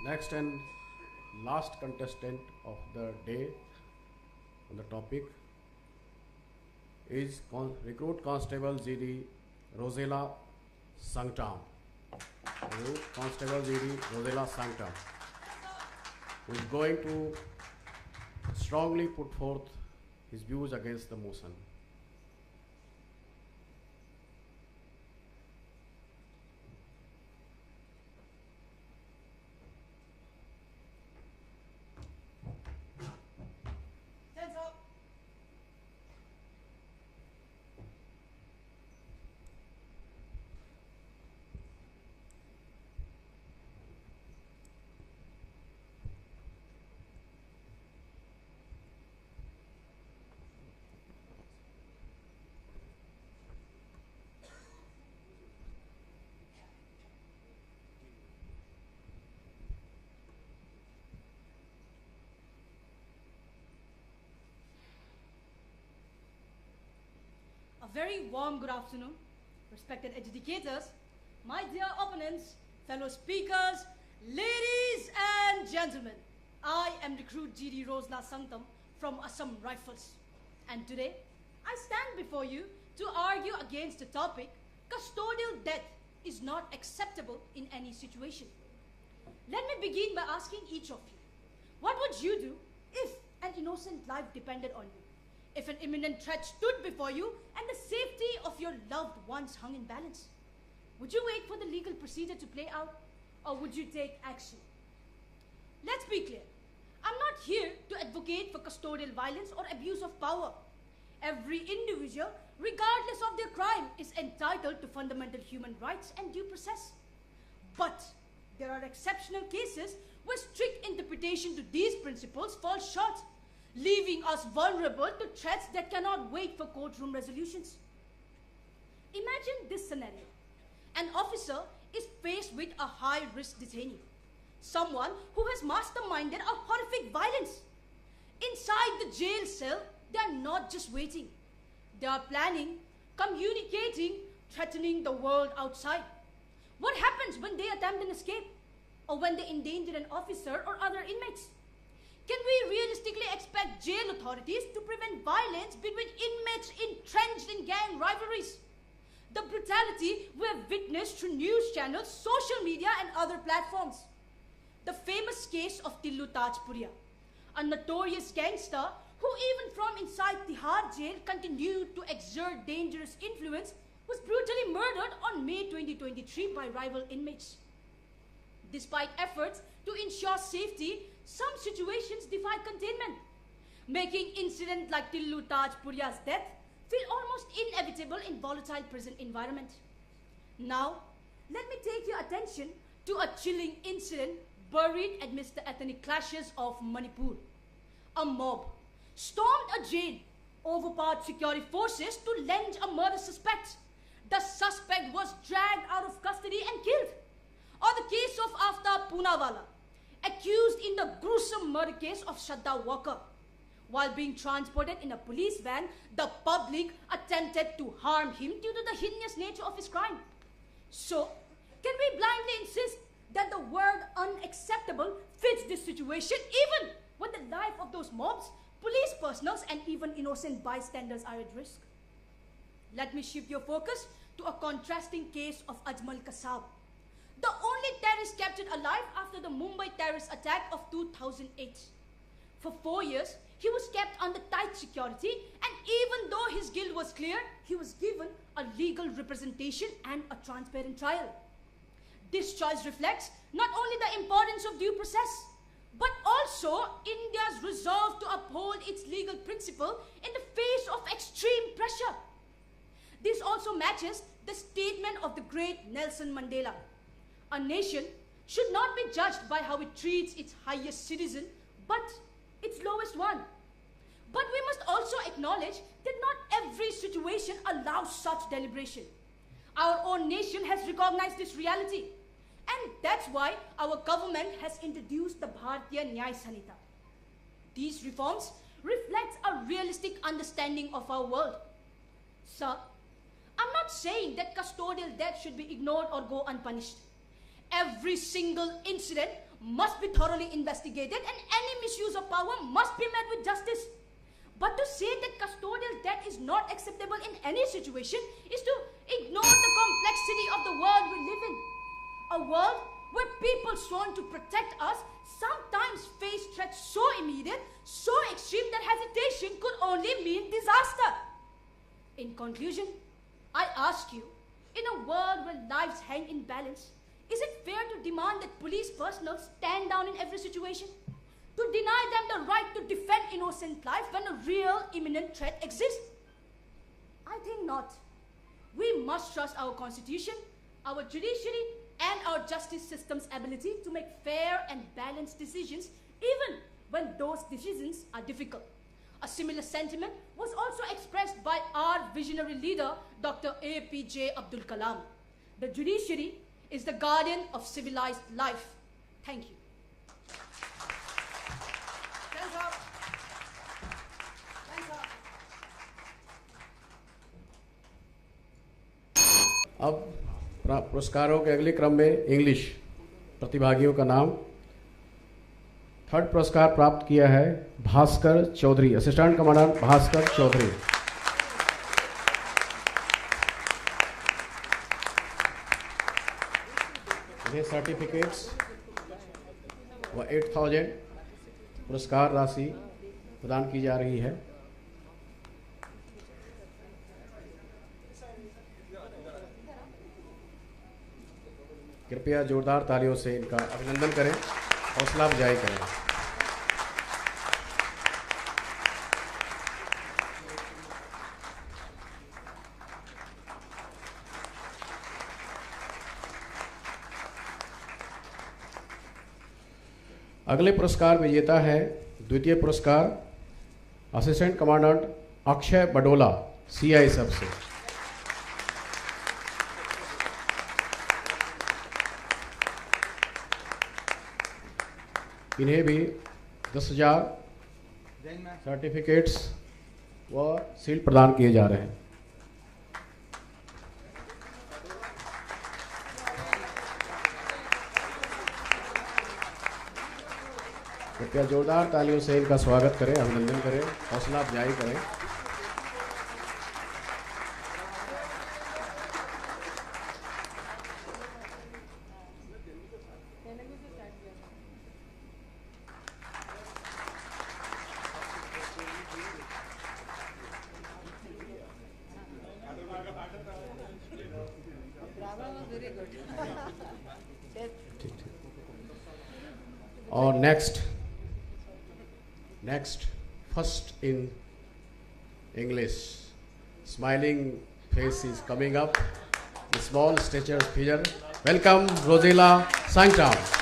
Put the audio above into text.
Next and last contestant of the day on the topic is Recruit Constable GD Joshela Sangtam. Recruit Constable GD Joshela Sangtam, who is going to strongly put forth his views against the motion. A very warm good afternoon, respected educators, my dear opponents, fellow speakers, ladies and gentlemen. I am Recruit GD Joshela Sangtam from Assamrifles, and today I stand before you to argue against the topic custodial death is not acceptable in any situation. Let me begin by asking each of you, what would you do if an innocent life depended on you? If an imminent threat stood before you and the safety of your loved ones hung in balance? Would you wait for the legal procedure to play out, or would you take action? Let's be clear. I'm not here to advocate for custodial violence or abuse of power. Every individual, regardless of their crime, is entitled to fundamental human rights and due process. But there are exceptional cases where strict interpretation to these principles falls short, leaving us vulnerable to threats that cannot wait for courtroom resolutions. Imagine this scenario. An officer is faced with a high-risk detainee, someone who has masterminded a horrific violence. Inside the jail cell, they are not just waiting. They are planning, communicating, threatening the world outside. What happens when they attempt an escape, or when they endanger an officer or other inmates? Can we realistically expect jail authorities to prevent violence between inmates entrenched in gang rivalries? The brutality we have witnessed through news channels, social media and other platforms. The famous case of Tillu Tajpuria, a notorious gangster who even from inside Tihar jail continued to exert dangerous influence, was brutally murdered on May 2023 by rival inmates. Despite efforts to ensure safety, some situations defy containment, making incidents like Tillu Tajpuria's death feel almost inevitable in volatile prison environment. Now, let me take your attention to a chilling incident buried amidst the ethnic clashes of Manipur. A mob stormed a jail, overpowered security forces to lynch a murder suspect. The suspect was dragged out of custody and killed. Or the case of Aftab Poonawala, accused in the gruesome murder case of Shraddha Walker. While being transported in a police van, the public attempted to harm him due to the heinous nature of his crime. So, can we blindly insist that the word unacceptable fits this situation even when the life of those mobs, police personnel and even innocent bystanders are at risk? Let me shift your focus to a contrasting case of Ajmal Kasab, the only terrorist captured alive after the Mumbai terrorist attack of 2008. For 4 years, he was kept under tight security, and even though his guilt was clear, he was given a legal representation and a transparent trial. This choice reflects not only the importance of due process, but also India's resolve to uphold its legal principle in the face of extreme pressure. This also matches the statement of the great Nelson Mandela. A nation should not be judged by how it treats its highest citizen, but its lowest one. But we must also acknowledge that not every situation allows such deliberation. Our own nation has recognized this reality, and that's why our government has introduced the Bharatiya Nyaya Sanhita. These reforms reflect a realistic understanding of our world. Sir, I'm not saying that custodial death should be ignored or go unpunished. Every single incident must be thoroughly investigated and any misuse of power must be met with justice. But to say that custodial death is not acceptable in any situation is to ignore the complexity of the world we live in. A world where people sworn to protect us sometimes face threats so immediate, so extreme that hesitation could only mean disaster. In conclusion, I ask you, in a world where lives hang in balance, is it fair to demand that police personnel stand down in every situation? To deny them the right to defend innocent life when a real imminent threat exists? I think not. We must trust our constitution, our judiciary, and our justice system's ability to make fair and balanced decisions even when those decisions are difficult. A similar sentiment was also expressed by our visionary leader, Dr. APJ Abdul Kalam. The judiciary is the guardian of civilized life. Thank you. Thanks, sir. Thanks, sir. अब पुरस्कारों के अगले क्रम में English प्रतिभागियों का नाम। Third पुरस्कार प्राप्त किया है भास्कर चौधरी, असिस्टेंट कमांडेंट भास्कर चौधरी। ये सर्टिफिकेट्स व 8,000 पुरस्कार राशि प्रदान की जा रही है। कृपया जोरदार तालियों से इनका अभिनंदन करें, हौसला अफजाई करें। अगले पुरस्कार विजेता है द्वितीय पुरस्कार assistant commandant Akshay Badola, CI सब से। इन्हें भी 10,000 सर्टिफिकेट्स व शील्ड प्रदान किए जा रहे हैं। कृपया जोरदार तालियों से इनका स्वागत करें, अभिनंदन करें, हौसला अफजाई करें। और next first in English, smiling face is coming up, small stature figure. Welcome Joshela Sangtam.